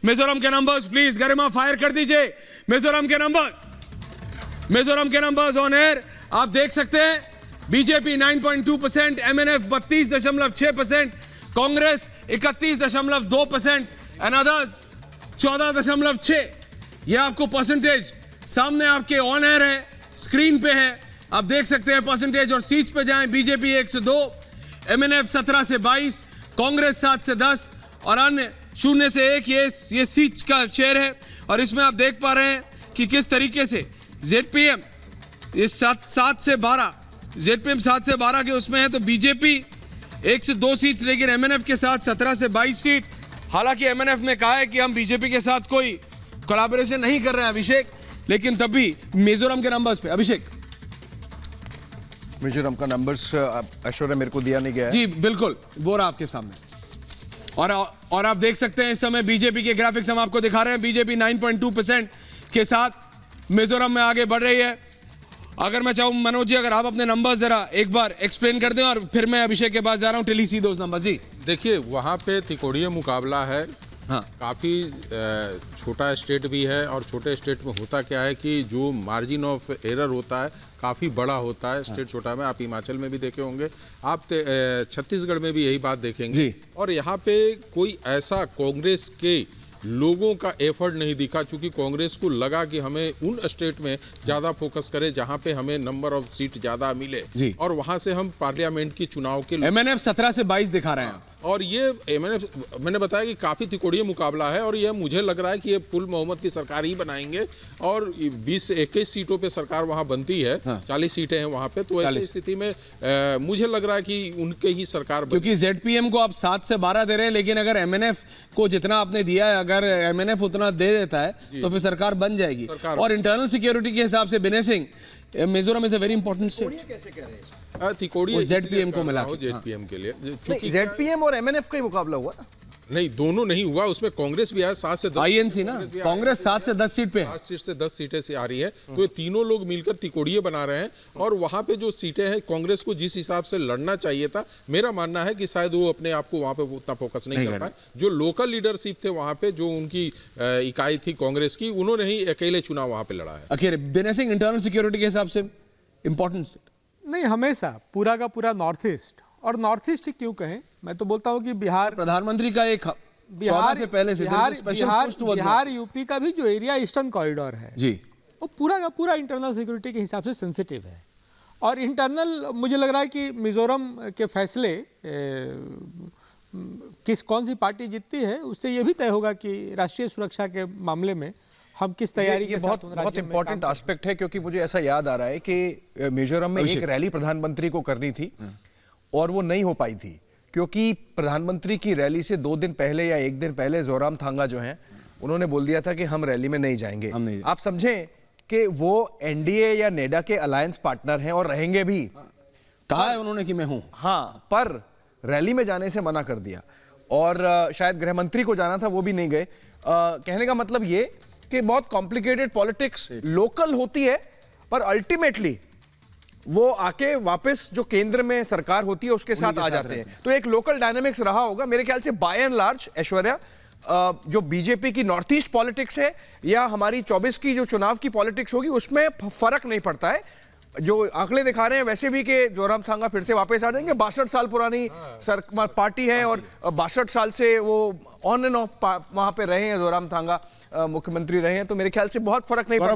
मिजोरम के numbers please, Garima fire कर दीजिए। मिजोरम के नंबर्स ऑन एयर आप देख सकते हैं। BJP 9.2%, MNF 32.6%, Congress 31.2% and others 14.6। ये आपको परसेंटेज सामने आपके ऑन एयर है, स्क्रीन पे है, आप देख सकते हैं परसेंटेज। और सीट्स पे जाएं, बीजेपी 1 से 2, एमएनएफ 17 से 22, कांग्रेस 7 से 10 और अन्य 0 से 1। ये सीट्स का शेयर है। और इसमें आप देख पा रहे हैं कि किस तरीके से जेडपीएम ये 7 से 12, जेडपीएम 7 से 12 के उसमें है, तो बीजेपी 1 से 2 सीट्स, लेकिन एमएनएफ के साथ 17 से 22 सीट। हालांकि एमएनएफ ने कहा है कि हम बीजेपी के साथ कोई कोलैबोरेशन नहीं कर रहे हैं अभिषेक, लेकिन तब भी मिजोरम के नंबर्स पे अभिषेक। मिजोरम का नंबर्स ऐश्वर्या मेरे को दिया नहीं गया है। जी बिल्कुल, वो रहा आपके सामने। और आप देख सकते हैं इस समय बीजेपी के ग्राफिक्स हम आपको दिखा रहे हैं। बीजेपी 9.2% के साथ मिजोरम में आगे बढ़ रही है। अगर मैं चाहूं मनोज जी, अगर आप अपने नंबर्स जरा एक बार एक्सप्लेन कर दें, और फिर मैं अभिषेक के पास जा रहा हूं टिल ही सी दोस्त नंबर। जी देखिए, वहाँ पे त्रिकोणीय मुकाबला है। हाँ, काफ़ी छोटा स्टेट भी है, और छोटे स्टेट में होता क्या है कि जो मार्जिन ऑफ एरर होता है काफ़ी बड़ा होता है। स्टेट छोटा में आप हिमाचल में भी देखे होंगे, आप छत्तीसगढ़ में भी यही बात देखेंगे। और यहाँ पे कोई ऐसा कांग्रेस के लोगों का एफर्ट नहीं दिखा, चूंकि कांग्रेस को लगा कि हमें उन स्टेट में ज़्यादा फोकस करें जहाँ पे हमें नंबर ऑफ सीट ज़्यादा मिले, और वहाँ से हम पार्लियामेंट की चुनाव के। एमएनएफ 17 से 22 दिखा रहे हैं। और ये एमएनएफ मैंने बताया कि काफ़ी त्रिकोणीय मुकाबला है, और ये मुझे लग रहा है कि ये पुल मोहम्मद की सरकार ही बनाएंगे, और 20 से 21 सीटों पे सरकार वहाँ बनती है। 40 सीटें हैं वहाँ पे, तो ऐसी स्थिति में मुझे लग रहा है कि उनके ही सरकार, क्योंकि जेडपीएम को आप 7 से 12 दे रहे हैं, लेकिन अगर एमएनएफ को जितना आपने दिया है, अगर एमएनएफ उतना दे देता है तो फिर सरकार बन जाएगी। और इंटरनल सिक्योरिटी के हिसाब से Vinay Singh, Mizoram is a very important state. कैसे कह रहे हैं त्रिकोणीय जेडपीएम को मिला, जेडपीएम के लिए, जेडपीएम और एमएनएफ का ही मुकाबला हुआ ना? नहीं, दोनों नहीं हुआ। उसमें कांग्रेस भी आया 7 से 10, आईएनसी ना, कांग्रेस 7 से 10 सीट पे है। 7 सीट से 10 सीटें से आ रही है। तो ये तीनों लोग मिलकर त्रिकोणीय बना रहे हैं, और वहां पे जो सीटें हैं कांग्रेस को जिस हिसाब से लड़ना चाहिए था, मेरा मानना है कि शायद वो अपने आप को वहां पे उतना फोकस नहीं कर पाए। जो लोकल लीडरशिप थे वहां पे, जो उनकी इकाई थी कांग्रेस की, उन्होंने ही अकेले चुनाव वहां पे लड़ा है। आखिर विनय सिंह, इंटरनल सिक्योरिटी के हिसाब से इंपॉर्टेंट नहीं, हमेशा पूरा का पूरा नॉर्थ ईस्ट, और नॉर्थ ईस्ट ही क्यों कहें, मैं तो बोलता हूं कि बिहार, प्रधानमंत्री का एक बिहार से पहले से बिहार यूपी का भी जो एरिया ईस्टर्न कॉरिडोर है जी, वो पूरा का पूरा इंटरनल सिक्योरिटी के हिसाब से सेंसिटिव है। और इंटरनल मुझे लग रहा है कि मिजोरम के फैसले कौन सी पार्टी जीतती है उससे ये भी तय होगा कि राष्ट्रीय सुरक्षा के मामले में हम किस तैयारी के साथ। बहुत इंपॉर्टेंट एस्पेक्ट है, क्योंकि मुझे ऐसा याद आ रहा है कि मिजोरम में एक रैली प्रधानमंत्री को करनी थी और वो नहीं हो पाई थी, क्योंकि प्रधानमंत्री की रैली से 2 दिन पहले या 1 दिन पहले जोरामथांगा जो हैं उन्होंने बोल दिया था कि हम रैली में नहीं जाएंगे। आप समझें कि वो एनडीए या नेडा के अलायंस पार्टनर हैं और रहेंगे भी। कहा है उन्होंने कि मैं हूं, हाँ, पर रैली में जाने से मना कर दिया, और शायद गृह मंत्री को जाना था, वो भी नहीं गए। कहने का मतलब ये कि बहुत कॉम्प्लिकेटेड पॉलिटिक्स लोकल होती है, पर अल्टीमेटली वो आके वापस जो केंद्र में सरकार होती है उसके साथ आ जाते हैं। तो एक लोकल डायनामिक्स रहा होगा मेरे ख्याल से। बाय एंड लार्ज ऐश्वर्या, जो बीजेपी की नॉर्थ ईस्ट पॉलिटिक्स है या हमारी 24 की जो चुनाव की पॉलिटिक्स होगी, उसमें फर्क नहीं पड़ता है। जो आंकड़े दिखा रहे हैं वैसे भी कि जोरामथांगा फिर से वापस आ जाएंगे। 62 साल पुरानी पार्टी है, और 62 साल से वो ऑन एंड ऑफ वहां पे रहे हैं, जोरामथांगा मुख्यमंत्री रहे हैं, तो मेरे ख्याल से बहुत फर्क नहीं पड़ता।